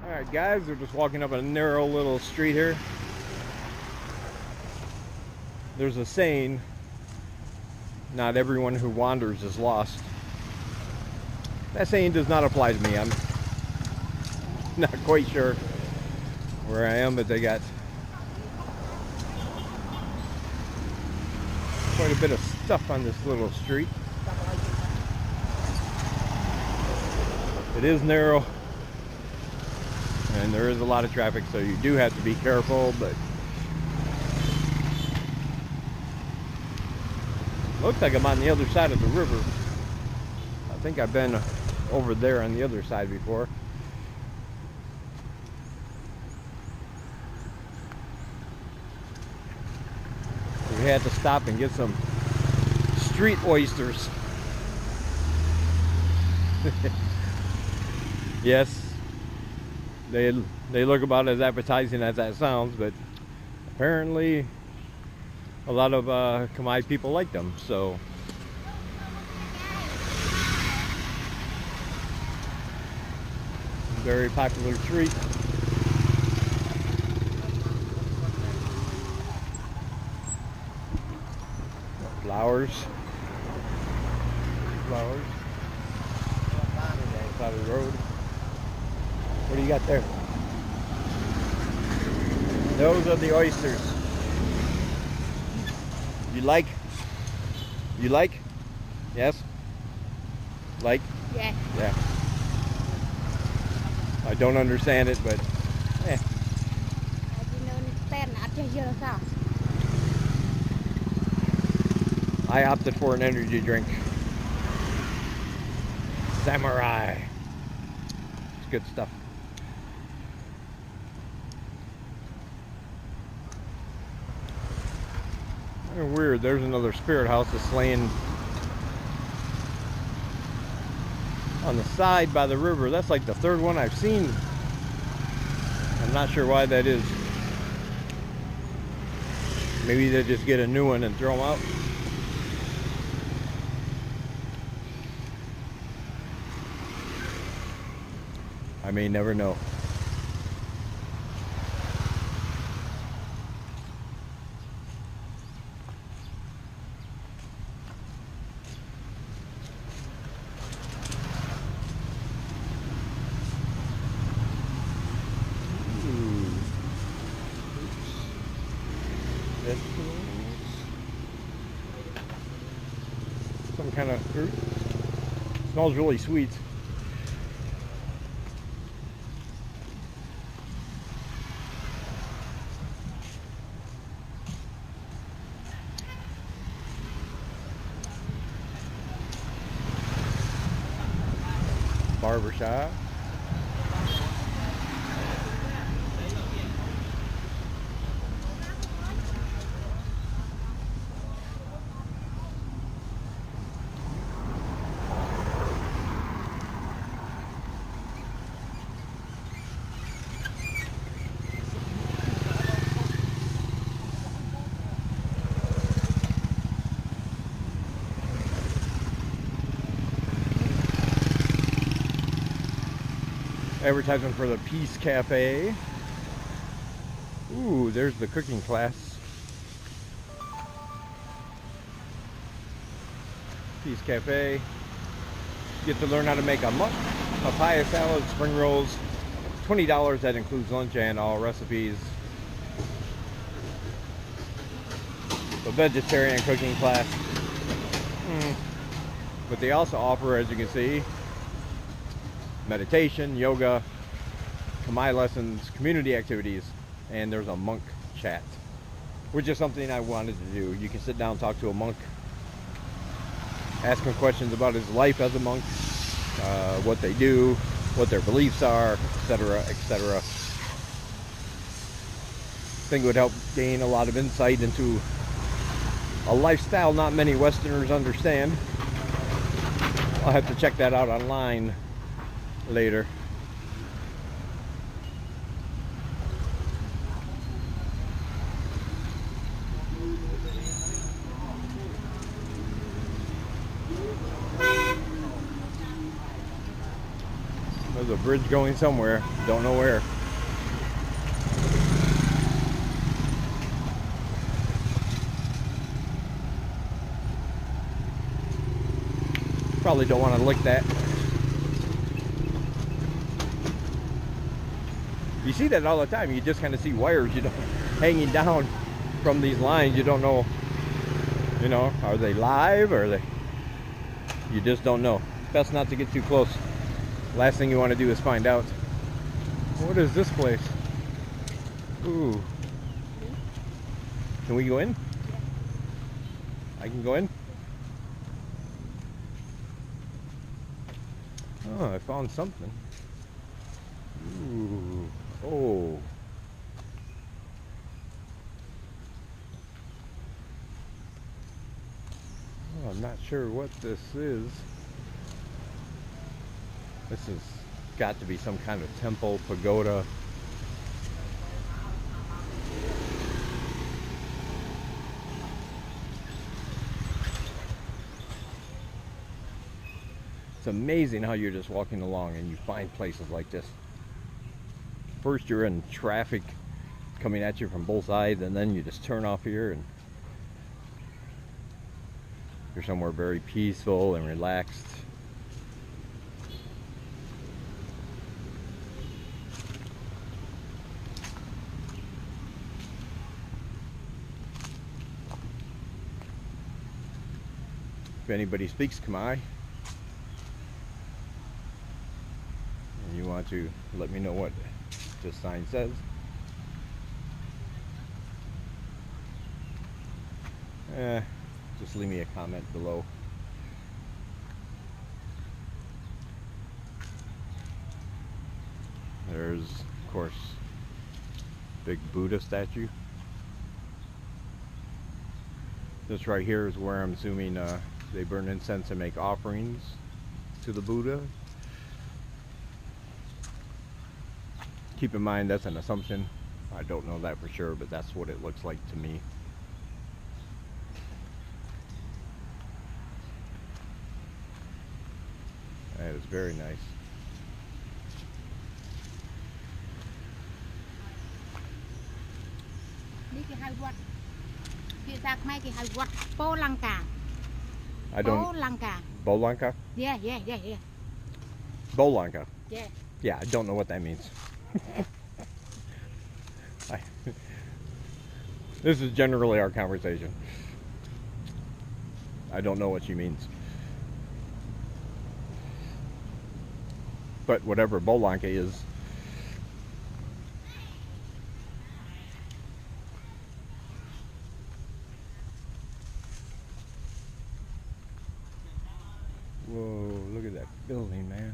Alright guys, we're just walking up a narrow little street here. There's a saying, not everyone who wanders is lost. That saying does not apply to me. I'm not quite sure where I am, but they got quite a bit of stuff on this little street. It is narrow and there is a lot of traffic, so you do have to be careful, but looks like I'm on the other side of the river. I think I've been over there on the other side before. We had to stop and get some street oysters. Yes, they look about as appetizing as that sounds, but apparently a lot of Khmer people like them, so very popular treat. Flowers. Side of the road. What do you got there? Those are the oysters. You like? You like? Yes? Like? Yeah. Yeah. I don't understand it, but I didn't understand. I just hear the sound. I opted for an energy drink. Samurai. It's good stuff. Weird, there's another spirit house that's laying on the side by the river. That's like the third one I've seen. I'm not sure why that is. Maybe they just get a new one and throw them out. I may never know. Some kind of fruit. Smells really sweet. Barbershop. Advertisement for the Peace Cafe. Ooh, there's the cooking class. Peace Cafe. Get to learn how to make a muk, papaya salad, spring rolls. $20, that includes lunch and all recipes. The vegetarian cooking class. But they also offer, as you can see, meditation, yoga, Khmer lessons, community activities, and there's a monk chat, which is something I wanted to do. You can sit down and talk to a monk, ask him questions about his life as a monk, what they do, what their beliefs are, etc., etc. I think it would help gain a lot of insight into a lifestyle not many Westerners understand. I'll have to check that out online later. There's a bridge going somewhere. Don't know where. Probably don't want to lick that. You see that all the time. You just kind of see wires, you know, hanging down from these lines. You don't know, you know, are they live or are they? You just don't know. Best not to get too close. Last thing you want to do is find out. What is this place? Ooh. Can we go in? I can go in? Oh, I found something. Ooh. Oh. Oh, I'm not sure what this is. This has got to be some kind of temple, pagoda. It's amazing how you're just walking along and you find places like this. First you're in traffic coming at you from both sides, and then you just turn off here and you're somewhere very peaceful and relaxed. If anybody speaks Khmer and you want to let me know what this sign says, just leave me a comment below. There's, of course, big Buddha statue. This right here is where I'm assuming they burn incense and make offerings to the Buddha. Keep in mind that's an assumption. I don't know that for sure, but that's what it looks like to me. That is very nice. I don't. Bolanka? Yeah. Bolanka? Yeah. Yeah, I don't know what that means. This is generally our conversation. I don't know what she means. But whatever Bolanka is, whoa, look at that building, man.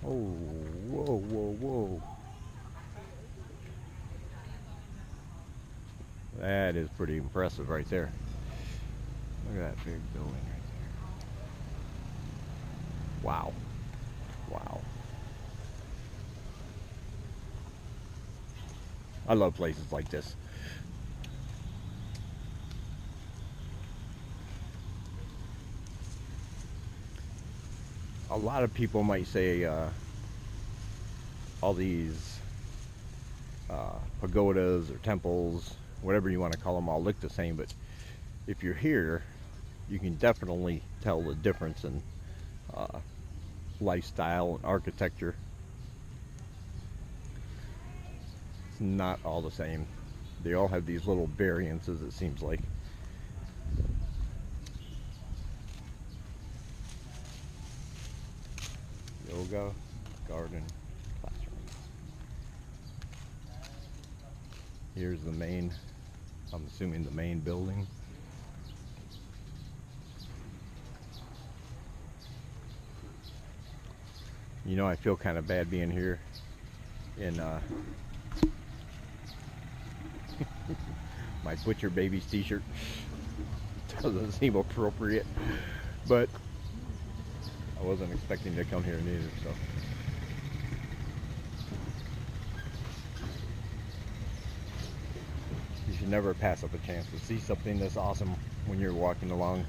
Oh, whoa. That is pretty impressive right there. Look at that big building right there. Wow. I love places like this. A lot of people might say all these pagodas or temples, whatever you want to call them, all look the same, but if you're here, you can definitely tell the difference in lifestyle and architecture. It's not all the same. They all have these little variances, it seems like. Yoga garden classroom. Here's the main, I'm assuming the main building. You know, I feel kind of bad being here in my Butcher Babies t-shirt. Doesn't seem appropriate, but I wasn't expecting to come here neither, so. You should never pass up a chance to see something this awesome when you're walking along.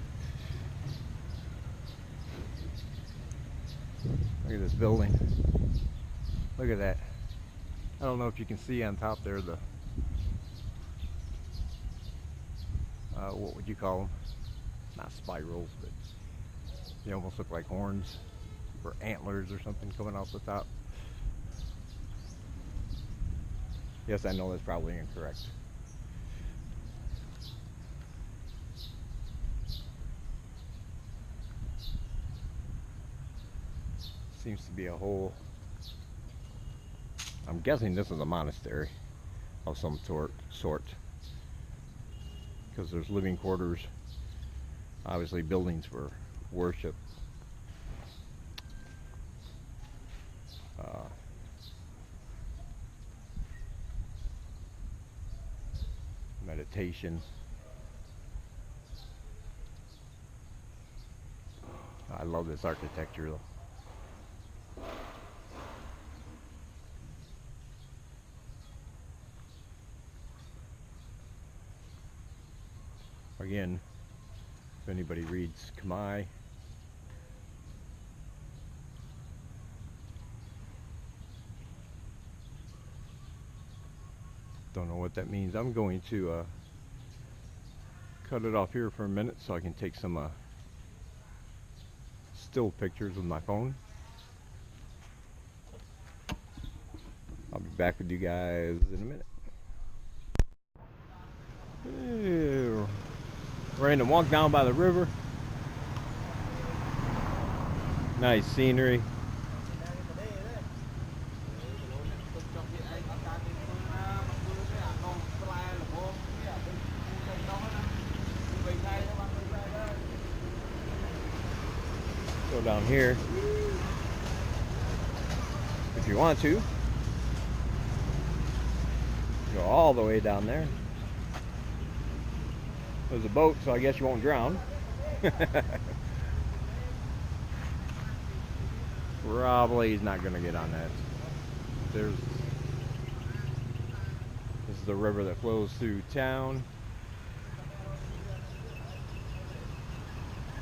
Look at this building. Look at that. I don't know if you can see on top there the what would you call them? Not spirals, but they almost look like horns or antlers or something coming off the top. Yes, I know that's probably incorrect. Seems to be a whole, I'm guessing this is a monastery of some sort, because there's living quarters, obviously buildings for worship, meditation. I love this architecture though. Again, if anybody reads Khmer, don't know what that means. I'm going to cut it off here for a minute so I can take some still pictures with my phone. I'll be back with you guys in a minute. Ew. We're in to walk down by the river. Nice scenery. Go down here if you want to. Go all the way down there. There's a boat, so I guess you won't drown. Probably he's not gonna get on that. This is the river that flows through town.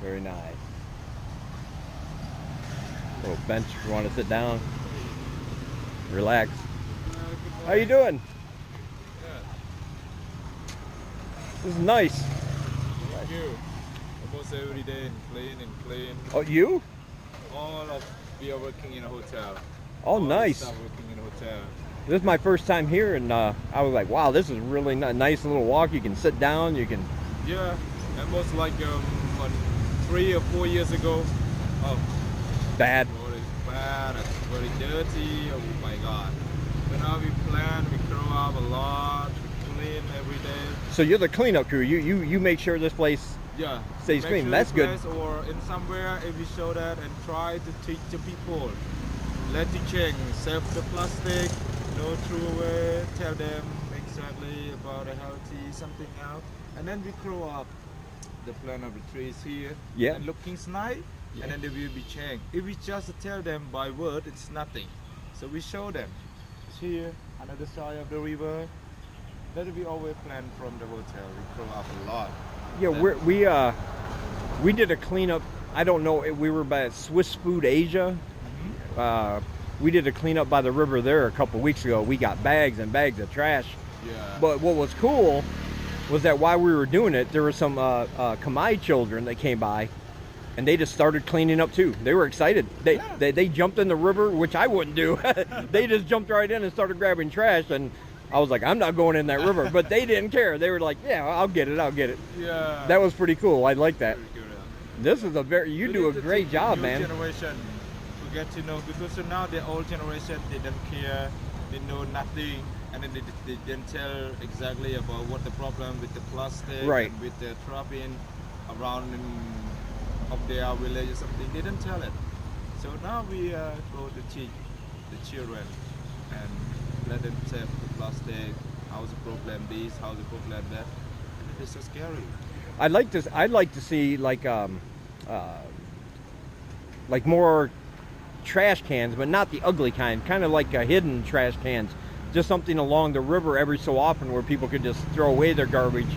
Very nice. Little bench if you want to sit down, relax. How you doing? This is nice. Thank you. Almost every day and clean. Oh, you? All of we are working in a hotel. Oh, All nice. the staff working in a hotel. This is my first time here, and I was like, wow, this is really nice little walk. You can sit down, you can... Yeah, almost like 3 or 4 years ago. Oh, Bad. road is bad. It's very dirty. Oh my God. So now we plan. We grow up a lot. We clean every day. So you're the cleanup crew. You make sure this place Yeah. stays Make clean. sure That's the good. place or in somewhere, if we show that and try to teach the people, let the change, save the plastic, no throw away, tell them exactly about a healthy something else, and then we grow up the plant of the trees here. Yeah. And looking nice, and then they will be changed. If we just tell them by word, it's nothing. So we show them. It's here, another side of the river. That we always plan from the hotel. We grow up a lot. Yeah, we did a cleanup. I don't know. We were by Swiss Food Asia. We did a cleanup by the river there a couple weeks ago. We got bags and bags of trash. Yeah. But what was cool was that while we were doing it, there were some Khmer children that came by, and they just started cleaning up too. They were excited. They jumped in the river, which I wouldn't do. They just jumped right in and started grabbing trash, and I was like, I'm not going in that river. But they didn't care. They were like, yeah, I'll get it. Yeah. That was pretty cool. I like that. Very good, yeah. This is you do a great job, man. Generation to get to know, because now the old generation, they don't care, they know nothing, and then they didn't tell exactly about what the problem with the plastic, Right. and with the trapping around of their village or something. They didn't tell it. So now we go to teach the children and let them save the plastic. How's the problem this? How's the problem that? And it's so scary. I'd like to see like more trash cans, but not the ugly kind. Kind of like hidden trash cans. Just something along the river every so often where people could just throw away their garbage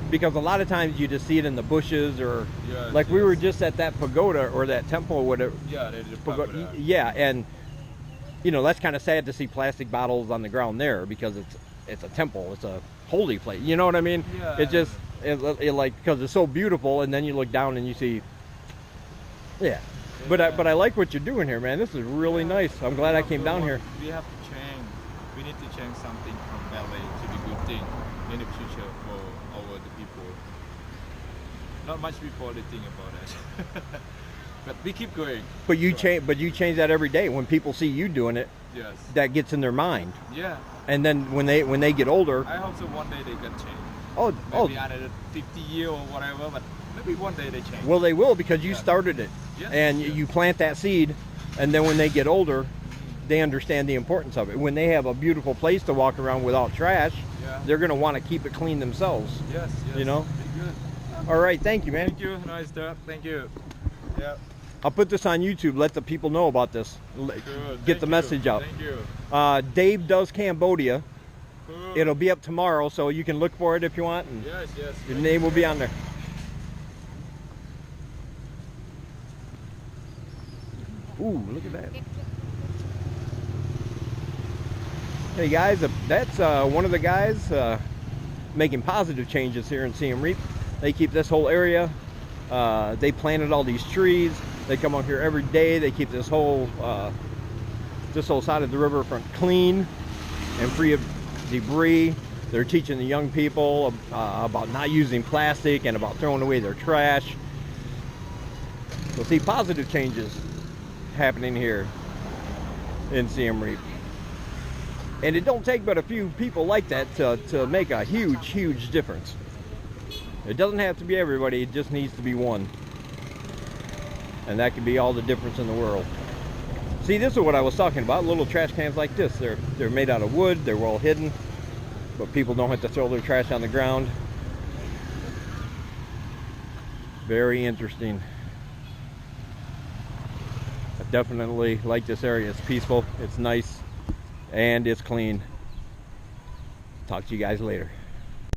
because a lot of times you just see it in the bushes, or Yes, like we were yes. just at that pagoda or that temple, whatever. Yeah, they did a pagoda. Yeah, and you know, that's kind of sad to see plastic bottles on the ground there, because it's a temple, it's a holy place. You know what I mean? Yeah, It just it like, because it's so beautiful, and then you look down and you see, yeah. But I like what you're doing here, man. This is really nice. I'm glad I came down here. We have to change. We need to change something from ballet to the good thing in the future for our the people. Not much people they think about it. But we keep going. But you change that every day. When people see you doing it, Yes. that gets in their mind. Yeah. And then when they get older, I hope so one day they get changed. oh, Maybe another 50 years or whatever, but maybe one day they change. well, they will, because you Yeah. started it. Yes, And yes. you plant that seed, and then when they get older, they understand the importance of it. When they have a beautiful place to walk around without trash, Yeah. they're going to want to keep it clean themselves. Yes, yes. You know? Be good. All right, thank you, man. Thank you. Nice talk. Thank you. Yeah. I'll put this on YouTube. Let the people know about this. Good. Get Thank the you. message out. Thank you. Dave does Cambodia. Good. It'll be up tomorrow, so you can look for it if you want, and Yes, yes. your name will be on there. Ooh, look at that. Hey guys, that's one of the guys making positive changes here in Siem Reap. They keep this whole area. They planted all these trees. They come out here every day. They keep this whole side of the riverfront clean and free of debris. They're teaching the young people about not using plastic and about throwing away their trash. We'll see positive changes happening here in Siem Reap. And it don't take but a few people like that to make a huge difference. It doesn't have to be everybody, it just needs to be one. And that can be all the difference in the world. See, this is what I was talking about, little trash cans like this. They're made out of wood, they're well hidden, but people don't have to throw their trash on the ground. Very interesting. I definitely like this area. It's peaceful, it's nice, and it's clean. Talk to you guys later.